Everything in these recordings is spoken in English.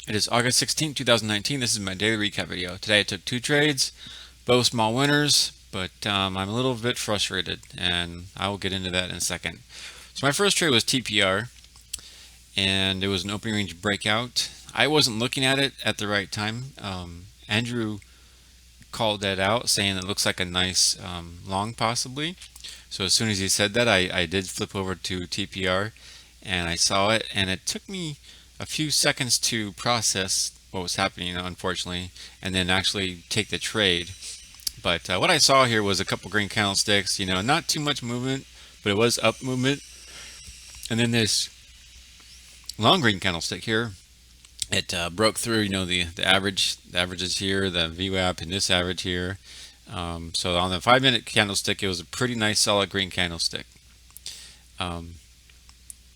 It is August 16th, 2019. This is my daily recap video. Today I took two trades, both small winners, but I'm a little bit frustrated, and I will get into that in a second. So my first trade was TPR, and it was an opening range breakout. I wasn't looking at it at the right time. Andrew called that out, saying it looks like a nice long possibly. So as soon as he said that, I did flip over to TPR, and I saw it, and it took me a few seconds to process what was happening, unfortunately, and then actually take the trade. But what I saw here was a couple green candlesticks, not too much movement, but it was up movement. And then this long green candlestick here, it broke through, the averages here, the VWAP, and this average here. So on the 5-minute candlestick, it was a pretty nice solid green candlestick. And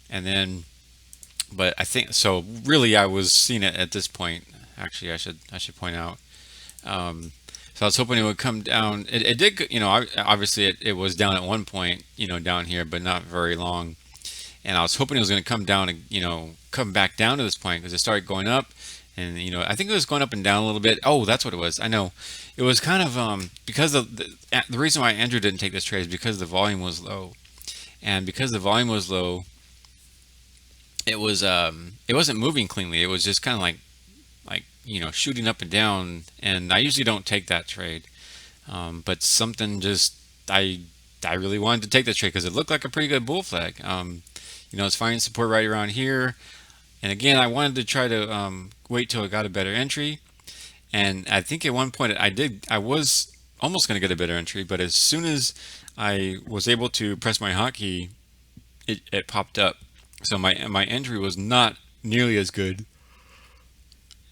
then, but I think so. Really, I was seeing it at this point. Actually, I should point out. So I was hoping it would come down. It did, obviously it was down at one point, down here, but not very long. And I was hoping it was going to come down and, come back down to this point because it started going up. And, I think it was going up and down a little bit. Oh, that's what it was. I know. It was kind of because of the reason why Andrew didn't take this trade is because the volume was low. And because the volume was low, it wasn't moving cleanly. It was just kind of like shooting up and down. And I usually don't take that trade, but something just I really wanted to take this trade because it looked like a pretty good bull flag. It's finding support right around here. And again, I wanted to try to wait till it got a better entry. And I think at one point I was almost going to get a better entry, but as soon as I was able to press my hotkey, it popped up. So my entry was not nearly as good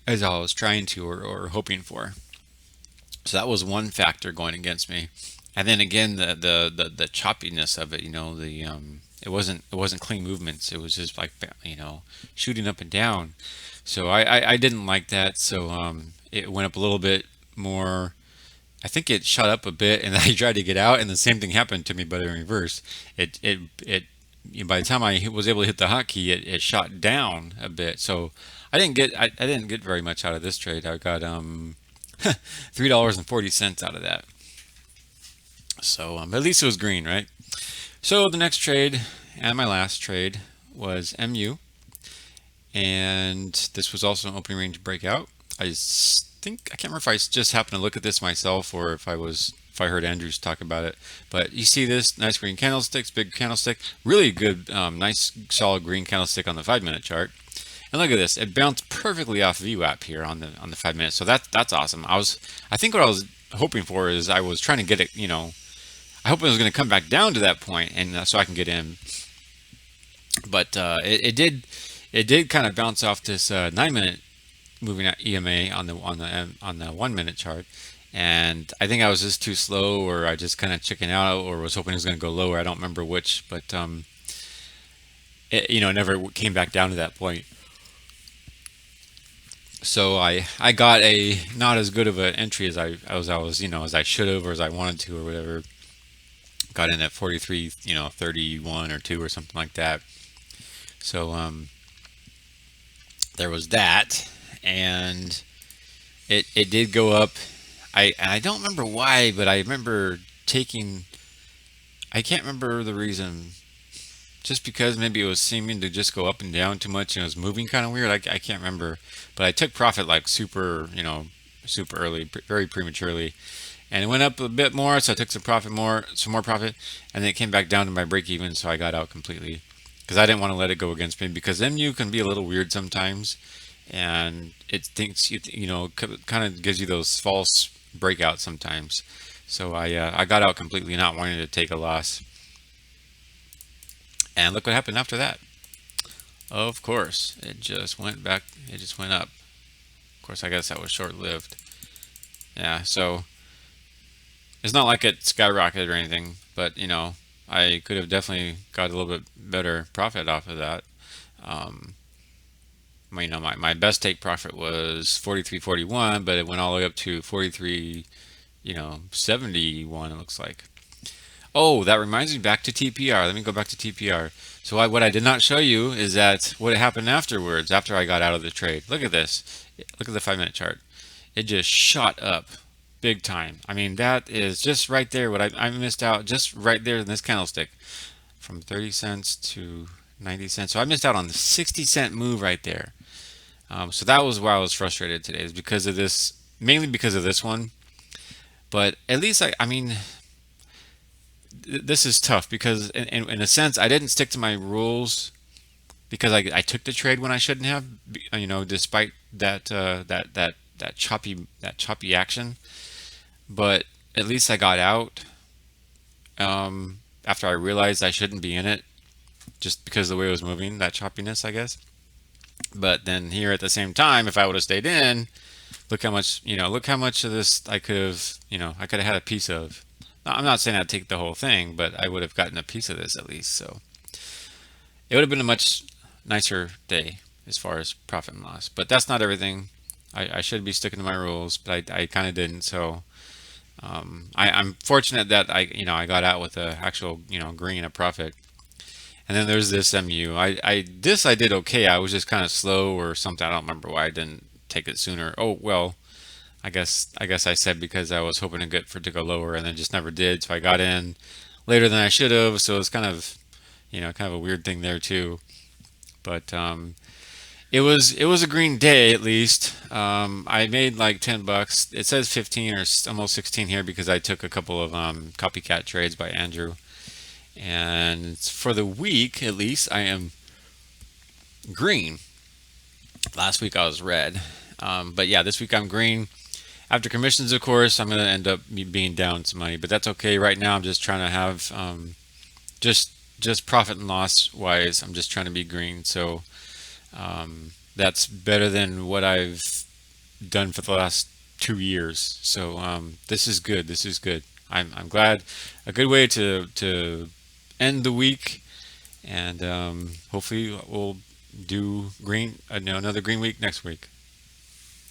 as I was trying to or hoping for. So that was one factor going against me. And then again, the choppiness of it, it wasn't clean movements. It was just like shooting up and down. So I didn't like that. So it went up a little bit more. I think it shot up a bit, and I tried to get out, and the same thing happened to me, but in reverse. It by the time I was able to hit the hotkey, it shot down a bit. So I didn't get very much out of this trade. I got $3.40 out of that. So at least it was green, right? So the next trade and my last trade was MU, and this was also an opening range breakout. I can't remember if I just happened to look at this myself or if I heard Andrews talk about it. But you see this nice green candlesticks, big candlestick, really good, nice solid green candlestick on the 5-minute chart. And look at this, it bounced perfectly off VWAP here on the 5 minutes. So that's awesome. I think what I was hoping for is I was trying to get it, I hope it was going to come back down to that point, and so I can get in. But it did kind of bounce off this 9-minute moving at EMA on the 1-minute chart, and I think I was just too slow, or I just kind of chickened out, or was hoping it was going to go lower. I don't remember which, but it never came back down to that point. So I got a not as good of an entry as as I should have or as I wanted to or whatever. Got in at 43, 31 or 2 or something like that. So there was that, and it did go up. I don't remember why, but I remember taking. I can't remember the reason. Just because maybe it was seeming to just go up and down too much and it was moving kind of weird. I can't remember, but I took profit like super, super early, very prematurely, and it went up a bit more, so I took some more profit, and then it came back down to my break even, so I got out completely because I didn't want to let it go against me because MU can be a little weird sometimes, and it thinks kind of gives you those false breakouts sometimes. So I got out completely, not wanting to take a loss. And look what happened after that. Of course, it just went back, it just went up. Of course, I guess that was short-lived. Yeah, so it's not like it skyrocketed or anything, but I could have definitely got a little bit better profit off of that. Um, my best take profit was 43.41, but it went all the way up to 43, 71, it looks like. Oh, that reminds me back to TPR. Let me go back to TPR. So what I did not show you is that what happened afterwards, after I got out of the trade. Look at this. Look at the 5 minute chart. It just shot up big time. I mean, that is just right there what I missed out just right there in this candlestick from 30 cents to 90 cents. So I missed out on the 60-cent move right there. So that was why I was frustrated today, is because of this, mainly because of this one. But at least I mean, this is tough because in a sense I didn't stick to my rules because I took the trade when I shouldn't have, despite that choppy action. But at least I got out after I realized I shouldn't be in it just because of the way it was moving, that choppiness, I guess. But then here at the same time, if I would have stayed in, look how much of this I could have, I could have had a piece of. I'm not saying I'd take the whole thing, but I would have gotten a piece of this at least. So it would have been a much nicer day as far as profit and loss. But that's not everything. I should be sticking to my rules, but I kind of didn't. So I'm fortunate that I got out with a actual, green, a profit. And then there's this MU. I did okay. I was just kind of slow or something. I don't remember why I didn't take it sooner. Oh well, I guess I said because I was hoping to get for it to go lower and then just never did. So I got in later than I should have. So it's kind of, kind of a weird thing there too. But it was a green day at least. I made like $10. It says 15 or almost 16 here because I took a couple of copycat trades by Andrew. And for the week at least, I am green. Last week I was red. But yeah, this week I'm green. After commissions, of course, I'm going to end up being down some money, but that's okay. Right now, I'm just trying to have just just profit and loss wise. I'm just trying to be green, so that's better than what I've done for the last 2 years. So this is good. This is good. I'm glad. A good way to end the week, and hopefully we'll do green. Another green week next week.